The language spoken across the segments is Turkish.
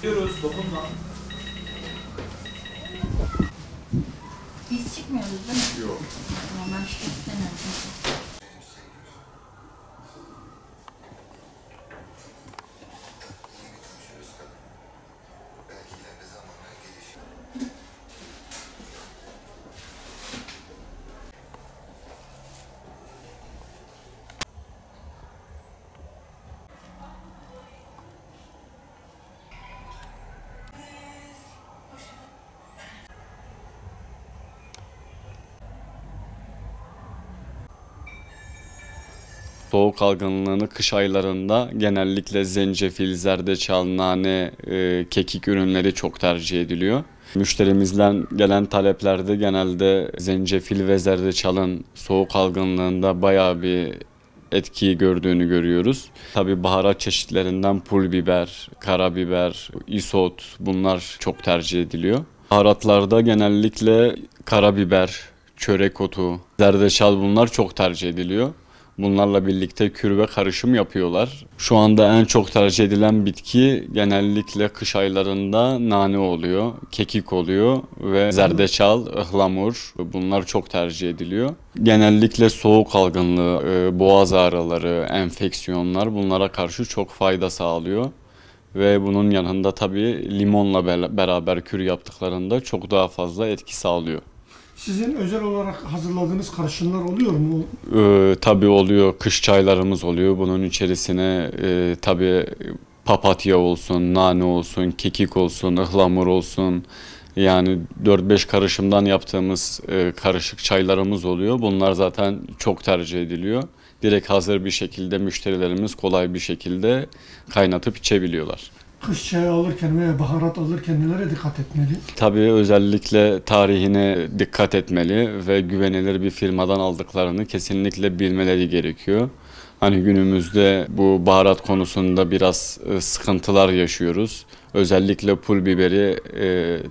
Gidiyoruz, dokunma. Biz çıkmıyoruz değil mi? Yok. Tamam, ben çıkmak istemiyorum. Soğuk algınlığını kış aylarında genellikle zencefil, zerdeçal, nane, kekik ürünleri çok tercih ediliyor. Müşterimizden gelen taleplerde genelde zencefil ve zerdeçalın soğuk algınlığında bayağı bir etki gördüğünü görüyoruz. Tabii baharat çeşitlerinden pul biber, karabiber, isot bunlar çok tercih ediliyor. Baharatlarda genellikle karabiber, çörek otu, zerdeçal bunlar çok tercih ediliyor. Bunlarla birlikte kür ve karışım yapıyorlar. Şu anda en çok tercih edilen bitki genellikle kış aylarında nane oluyor, kekik oluyor ve zerdeçal, ıhlamur bunlar çok tercih ediliyor. Genellikle soğuk algınlığı, boğaz ağrıları, enfeksiyonlar bunlara karşı çok fayda sağlıyor. Ve bunun yanında tabii limonla beraber kür yaptıklarında çok daha fazla etki sağlıyor. Sizin özel olarak hazırladığınız karışımlar oluyor mu? Tabii oluyor. Kış çaylarımız oluyor. Bunun içerisine tabii papatya olsun, nane olsun, kekik olsun, ıhlamur olsun. Yani 4-5 karışımdan yaptığımız karışık çaylarımız oluyor. Bunlar zaten çok tercih ediliyor. Direkt hazır bir şekilde müşterilerimiz kolay bir şekilde kaynatıp içebiliyorlar. Kış çayı alırken veya baharat alırken nelere dikkat etmeli? Tabii özellikle tarihine dikkat etmeli ve güvenilir bir firmadan aldıklarını kesinlikle bilmeleri gerekiyor. Hani günümüzde bu baharat konusunda biraz sıkıntılar yaşıyoruz. Özellikle pul biberi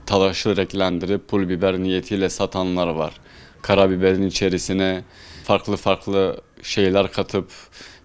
talaşlı renklendirip pul biber niyetiyle satanlar var. Karabiberin içerisine farklı şeyler katıp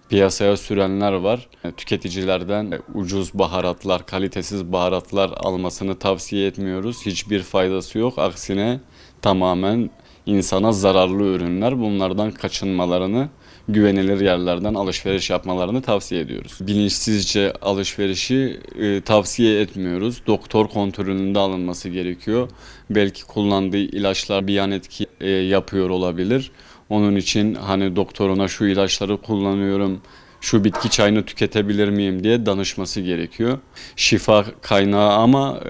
piyasaya sürenler var. Tüketicilerden ucuz baharatlar, kalitesiz baharatlar almasını tavsiye etmiyoruz. Hiçbir faydası yok. Aksine tamamen insana zararlı ürünler. Bunlardan kaçınmalarını, güvenilir yerlerden alışveriş yapmalarını tavsiye ediyoruz. Bilinçsizce alışverişi tavsiye etmiyoruz. Doktor kontrolünde alınması gerekiyor. Belki kullandığı ilaçlar bir yan etki yapıyor olabilir. Onun için hani doktoruna şu ilaçları kullanıyorum, şu bitki çayını tüketebilir miyim diye danışması gerekiyor. Şifa kaynağı ama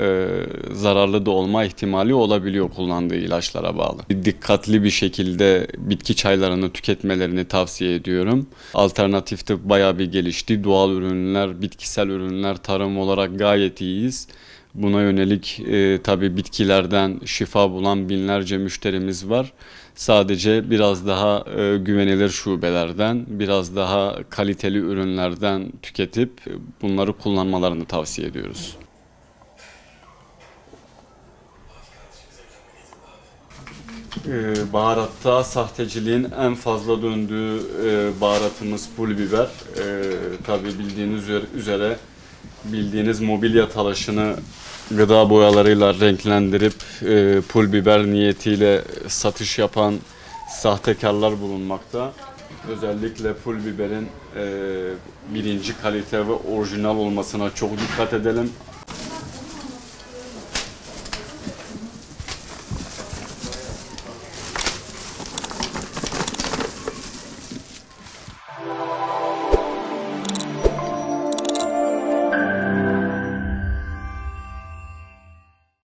zararlı da olma ihtimali olabiliyor kullandığı ilaçlara bağlı. Dikkatli bir şekilde bitki çaylarını tüketmelerini tavsiye ediyorum. Alternatif tıp bayağı bir gelişti. Doğal ürünler, bitkisel ürünler tarım olarak gayet iyiyiz. Buna yönelik tabii bitkilerden şifa bulan binlerce müşterimiz var. Sadece biraz daha güvenilir şubelerden, biraz daha kaliteli ürünlerden tüketip bunları kullanmalarını tavsiye ediyoruz. Baharatta sahteciliğin en fazla döndüğü baharatımız pul biber. Tabii bildiğiniz mobilya talaşını gıda boyalarıyla renklendirip pul biber niyetiyle satış yapan sahtekarlar bulunmakta. Özellikle pul biberin birinci kalite ve orijinal olmasına çok dikkat edelim.